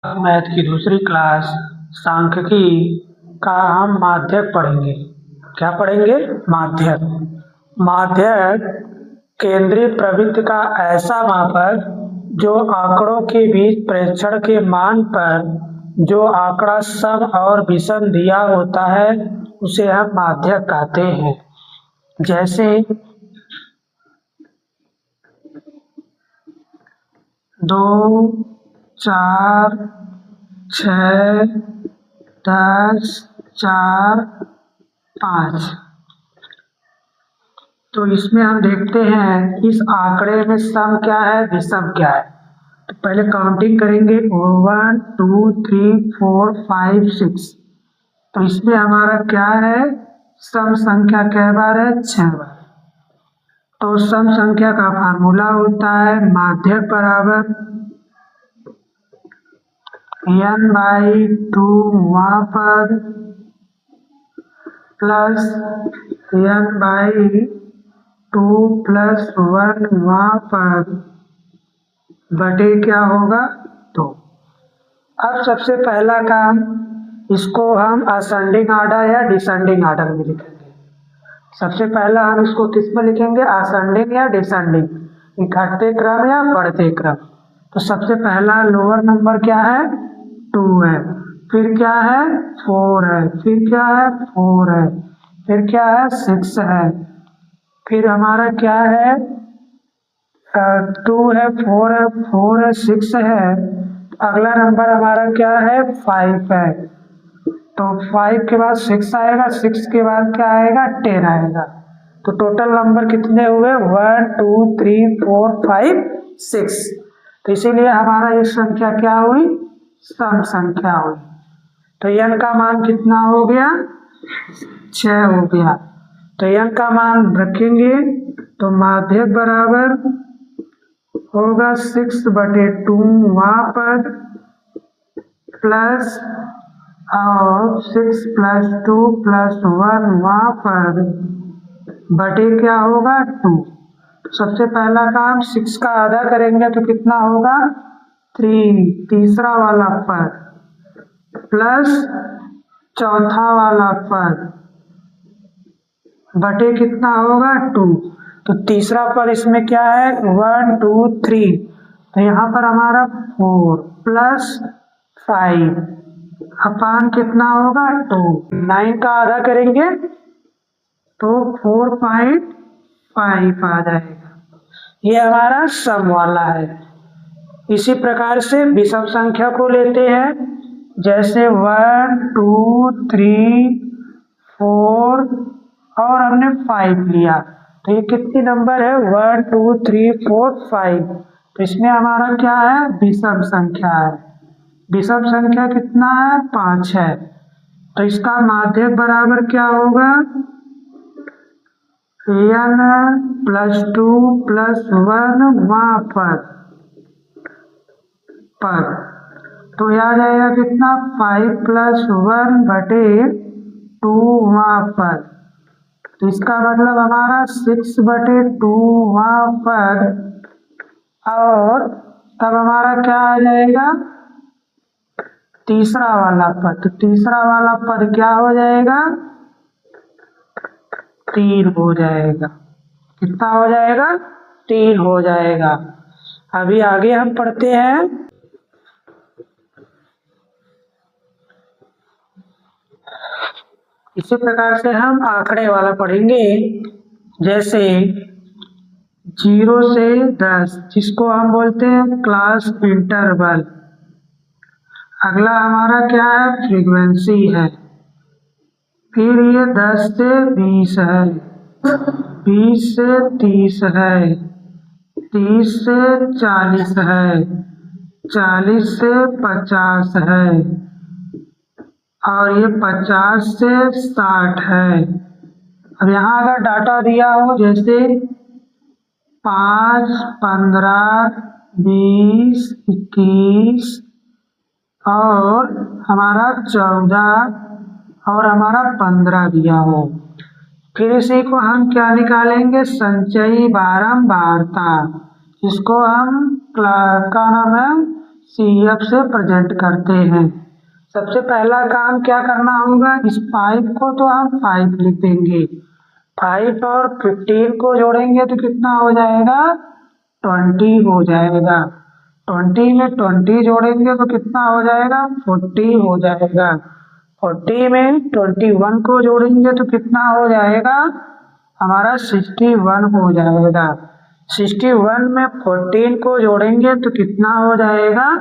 Math की दूसरी class सांख्यिकी का हम माध्यक पढ़ेंगे। क्या पढ़ेंगे? माध्यक। माध्यक केंद्रीय प्रवृत्ति का ऐसा मापक जो आंकड़ों के बीच प्रेक्षण के मान पर जो आंकड़ा सम और विषम दिया होता है उसे हम माध्यक कहते हैं। जैसे 2, 4, 6, 10, 4, 5। तो इसमें हम देखते हैं इस आंकड़े में सम क्या है, विषम क्या है। तो पहले काउंटिंग करेंगे 1, 2, 3, 4, 5, 6। तो इसमें हमारा क्या है, सम संख्या कै बार है, 6 बार। तो सम संख्या का फार्मूला होता है माध्यक बराबर n/2 वहाँ पर प्लस n/2 + 1 वहाँ पर बटे क्या होगा, 2। अब सबसे पहला काम, इसको हम असेंडिंग ऑर्डर या डिसेंडिंग ऑर्डर में लिखेंगे। सबसे पहला हम इसको किस में लिखेंगे, असेंडिंग या डिसेंडिंग, घटते क्रम या बढ़ते क्रम। तो सबसे पहला लोअर नंबर क्या है, 2 है, फिर क्या है, 4 है, फिर क्या है, 4 है, फिर क्या है, 6 है, फिर हमारा क्या है, 2 है, 4 है, 4 है, 6 है। अगला नंबर हमारा क्या है, 5 है। तो 5 के बाद 6 आएगा, 6 के बाद क्या आएगा, 10 आएगा। तो टोटल नंबर कितने हुए, 1, 2, 3, 4, 5, 6। तो इसीलिए हमारा ये संख्या क्या हुई, सम संख्या हुई। तो n का मान कितना हो गया, 6 हो गया। तो n का मान रखेंगे तो माध्यक बराबर होगा 6/2 वहाँ पर प्लस और 6 + 2 + 1 वहाँ पर बटे क्या होगा, 2। सबसे पहला काम 6 का आधा करेंगे तो कितना होगा, 3, तीसरा वाला पद प्लस चौथा वाला पद बटे कितना होगा, 2। तो तीसरा पद इसमें क्या है, 1, 2, 3। तो यहाँ पर हमारा 4 + 5 अपान कितना होगा, 2। 9 का आधा करेंगे तो 4.5 आ जाएगा। ये हमारा सम वाला है। इसी प्रकार से विषम संख्या को लेते हैं, जैसे 1, 2, 3, 4 और हमने 5 लिया। तो ये कितनी नंबर है, 1, 2, 3, 4, 5। तो इसमें हमारा क्या है, विषम संख्या है। विषम संख्या कितना है, 5 है। तो इसका माध्यक बराबर क्या होगा, n + 2 + 1 वहाँ पर तो यह आ जाएगा कितना, 5 + 1 बटे 2 वहाँ पर। तो इसका मतलब हमारा 6/2 वहाँ पर, और तब हमारा क्या आ जाएगा, तीसरा वाला पद। तो तीसरा वाला पद क्या हो जाएगा, 3 हो जाएगा। कितना हो जाएगा, 3 हो जाएगा। अभी आगे हम पढ़ते हैं। इसी प्रकार से हम आंकड़े वाला पढ़ेंगे, जैसे 0 से 10, जिसको हम बोलते हैं क्लास इंटरवल। अगला हमारा क्या है, फ्रीक्वेंसी है। फिर ये 10 से 20 है, 20 से 30 है, 30 से 40 है, 40 से 50 है, और ये 50 से 60 है। अब यहाँ अगर डाटा दिया हो जैसे 5, 15, 20, 21 और हमारा 14 और हमारा 15 दिया हो, फिर इसी को हम क्या निकालेंगे, संचयी बारंबारता। इसको हम का नाम है CF से प्रेजेंट करते हैं। सबसे पहला काम क्या करना होगा, इस 5 को तो हम 5 लिख देंगे, 5 और 15 को जोड़ेंगे तो कितना हो जाएगा, 20 हो जाएगा। 20 में 20 जोड़ेंगे तो कितना हो जाएगा, 40 हो जाएगा। 40 में 21 को जोड़ेंगे तो कितना हो जाएगा, हमारा 61 हो जाएगा। 61 में 14 को जोड़ेंगे तो कितना हो जाएगा,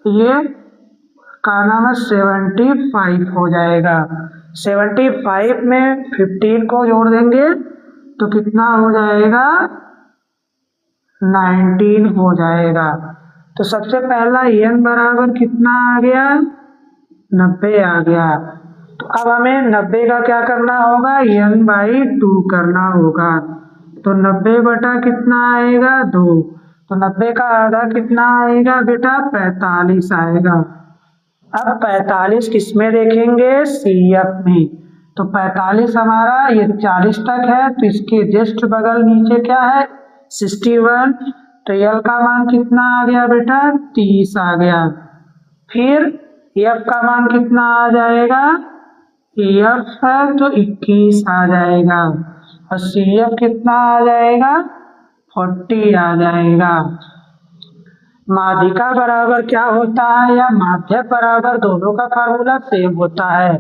ये का नाम है 75 हो जाएगा। 75 में 15 को जोड़ देंगे तो कितना हो जाएगा, 19 हो जाएगा। तो सबसे पहला n बराबर कितना आ गया, 90 आ गया। तो अब हमें 90 का क्या करना होगा, n/2 करना होगा। तो 90 बटा कितना आएगा, 2। तो 90 का आधा कितना आएगा बेटा, 45 आएगा। अब 45 किस में देखेंगे, CF में। तो 45 हमारा ये 40 तक है, तो इसके जस्ट बगल नीचे क्या है, 61। तो L का मान कितना आ गया बेटा, 30 आ गया। फिर F का मान कितना आ जाएगा, F है तो 21 आ जाएगा। और CF कितना आ जाएगा, 40 आ जाएगा। माध्यिका बराबर क्या होता है, या माध्यक बराबर, दोनों का फार्मूला सेम होता है।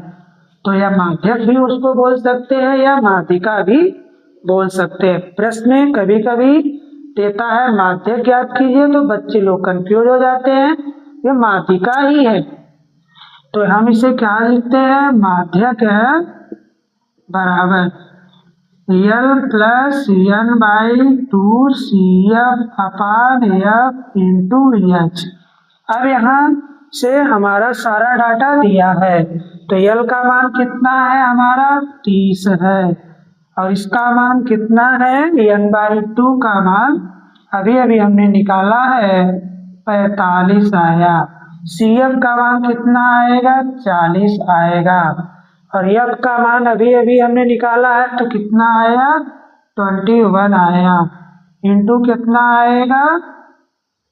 तो या माध्यक भी उसको बोल सकते हैं या माध्यिका भी बोल सकते हैं। प्रश्न में कभी कभी देता है माध्यक ज्ञात कीजिए, तो बच्चे लोग कंफ्यूज हो जाते हैं, ये माध्यिका ही है। तो हम इसे क्या लिखते हैं, माध्यक है बराबर L प्लस n/2 CF अपान F इंटू H। अब यहाँ से हमारा सारा डाटा दिया है, तो L का मान कितना है हमारा, 30 है। और इसका मान कितना है, n/2 का मान अभी अभी हमने निकाला है, 45 आया। CF का मान कितना आएगा, 40 आएगा। और F का मान अभी अभी हमने निकाला है, तो कितना आया, 21 आया। इंटू कितना आएगा,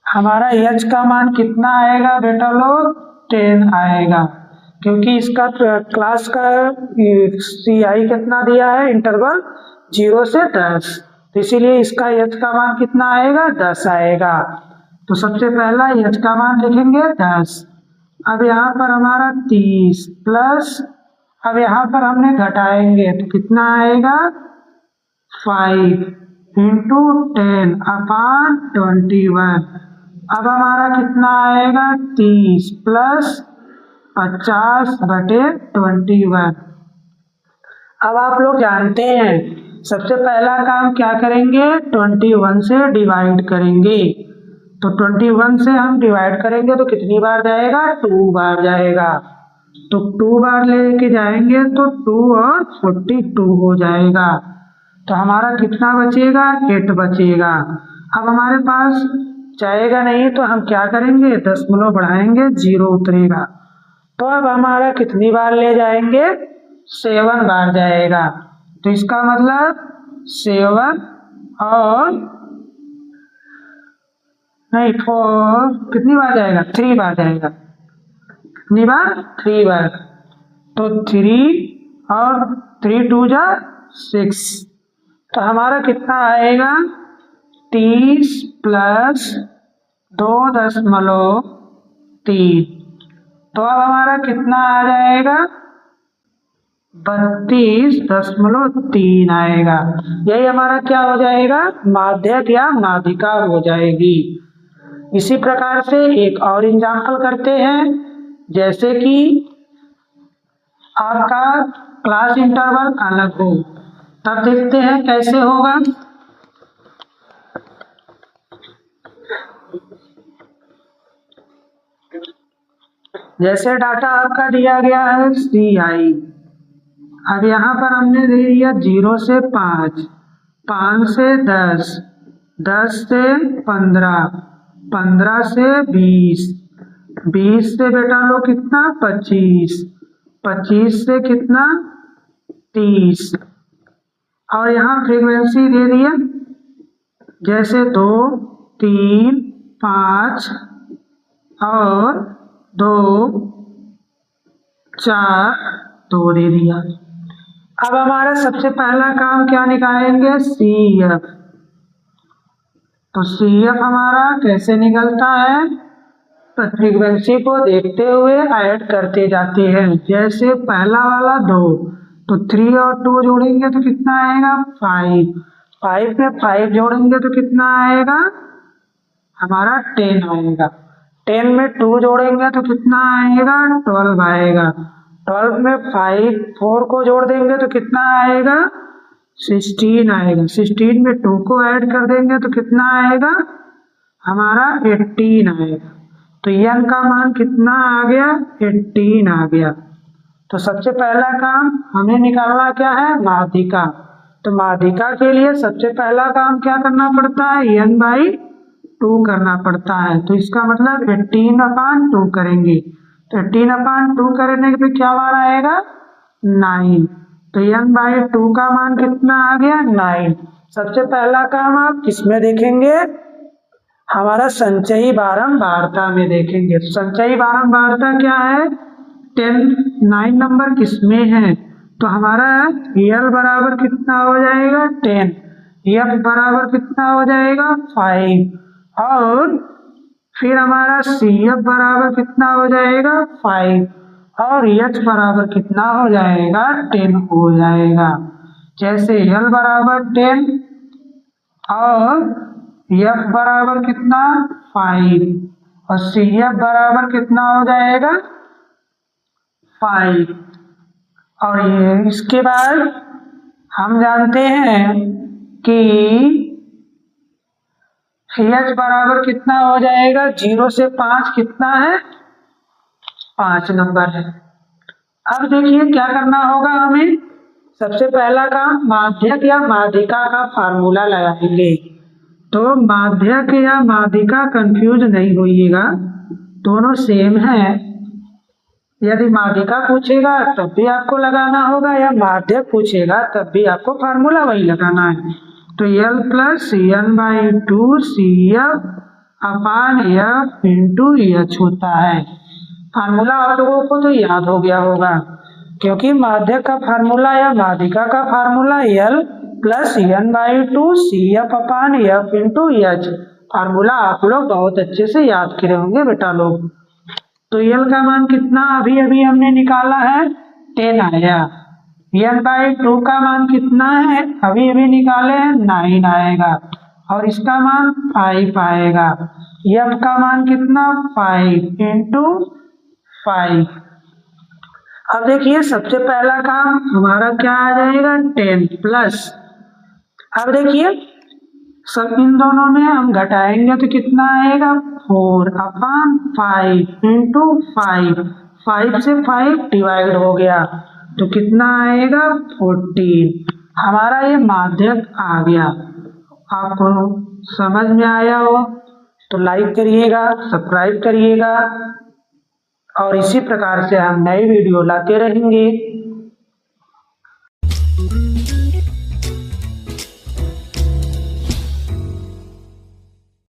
हमारा H का मान कितना आएगा बेटा लोग, 10 आएगा। क्योंकि इसका क्लास का CI कितना दिया है, इंटरवल 0 से 10, तो इसीलिए इसका H का मान कितना आएगा, 10 आएगा। तो सबसे पहला H का मान लिखेंगे 10। अब यहाँ पर हमारा 30 प्लस, अब यहाँ पर हमने घटाएंगे तो कितना आएगा, 5 इंटू 10 अपान 21। अब हमारा कितना आएगा, 30 प्लस 50/21। अब आप लोग जानते हैं सबसे पहला काम क्या करेंगे, 21 से डिवाइड करेंगे। तो 21 से हम डिवाइड करेंगे तो कितनी बार जाएगा, 2 बार जाएगा। तो 2 बार लेके जाएंगे तो 2 और 42 हो जाएगा। तो हमारा कितना बचेगा, 8 बचेगा। अब हमारे पास जाएगा नहीं तो हम क्या करेंगे, दशमलव बढ़ाएंगे, 0 उतरेगा। तो अब हमारा कितनी बार ले जाएंगे, 7 बार जाएगा। तो इसका मतलब 7 और नहीं 4, कितनी बार जाएगा, 3 बार जाएगा। कितनी बार, 3 बार। तो 3 और 3 2 जा 6। तो हमारा कितना आएगा, 30 प्लस 2.3। तो अब हमारा कितना आ जाएगा, 32.3 आएगा। यही हमारा क्या हो जाएगा, माध्यक या माध्यिका हो जाएगी। इसी प्रकार से एक और एग्जाम्पल करते हैं, जैसे कि आपका क्लास इंटरवल अलग हो, तब देखते हैं कैसे होगा। जैसे डाटा आपका दिया गया है CI, अब यहाँ पर हमने दे दिया 0 से 5, 5 से 10, 10 से 15, 15 से 20, 20 से बेटा लो कितना, 25, 25 से कितना, 30। और यहाँ फ्रीक्वेंसी दे दिया, जैसे 2, 3, 5, और 2 4 2 दे दिया। अब हमारा सबसे पहला काम क्या निकालेंगे, CF। तो CF हमारा कैसे निकलता है, तो फ्रीक्वेंसी को देखते हुए ऐड करते जाते हैं। जैसे पहला वाला 2, तो 3 और 2 जोड़ेंगे तो कितना आएगा, 5। 5 में 5 जोड़ेंगे तो कितना आएगा, हमारा 10 आएगा। 10 में 2 जोड़ेंगे तो कितना आएगा, 12 आएगा। 12 में 4 को जोड़ देंगे तो कितना आएगा, 16 आएगा। 16 में 2 को ऐड कर देंगे तो कितना आएगा, हमारा 18 आएगा। तो n का मान कितना आ गया, 18 आ गया। तो सबसे पहला काम हमें निकालना क्या है, माध्यिका। तो माध्यिका के लिए सबसे पहला काम क्या करना पड़ता है, n/2 करना पड़ता है। तो इसका मतलब 18/2 करेंगे। तो 18/2 करने पे क्या मान आएगा, 9। तो n/2 का मान कितना आ गया, 9। सबसे पहला काम आप किसमें देखेंगे, हमारा संचयी बारंबारता में देखेंगे। तो संचयी बारंबारता क्या है, 9 नंबर किसमें है, तो हमारा L बराबर कितना हो जाएगा, 10। F बराबर कितना हो जाएगा, 5। और फिर हमारा CF बराबर कितना हो जाएगा, 5। और H बराबर कितना हो जाएगा, 10 हो जाएगा। जैसे L बराबर 10 और F बराबर कितना, 5। और CF बराबर कितना हो जाएगा, 5। और ये इसके बाद हम जानते हैं कि H बराबर कितना हो जाएगा, 0 से 5 कितना है, 5 नंबर है। अब देखिए क्या करना होगा हमें, सबसे पहला काम माध्यक या माध्यिका का फार्मूला लगाएंगे। तो माध्यक या माध्यिका कंफ्यूज नहीं होइएगा, दोनों सेम है। यदि माध्यिका पूछेगा तब भी आपको लगाना होगा, या माध्यक पूछेगा तब भी आपको फार्मूला वही लगाना है। तो L + n/2 CF/F × H होता है। फार्मूला आप लोगों को तो याद हो गया होगा, क्योंकि माध्यक का फार्मूला या माध्यिका का formula L + n/2 CF/F × H। Formula आप लोग बहुत अच्छे से याद करे होंगे बेटा लोग। तो L का मान कितना अभी अभी हमने निकाला है, 10 आया। n/2 का मान कितना है, अभी अभी निकाले हैं, 9 आएगा। और इसका मान 5 आएगा। F का मान कितना, 5 × 5। अब देखिए सबसे पहला काम हमारा क्या आ जाएगा, 10 प्लस। अब देखिए सब इन दोनों में हम घटाएंगे तो कितना आएगा, 4/5 × 5। 5 से 5 डिवाइड हो गया तो कितना आएगा, 14। हमारा ये माध्यक आ गया। आपको समझ में आया हो तो लाइक करिएगा, सब्सक्राइब करिएगा, और इसी प्रकार से हम नई वीडियो लाते रहेंगे।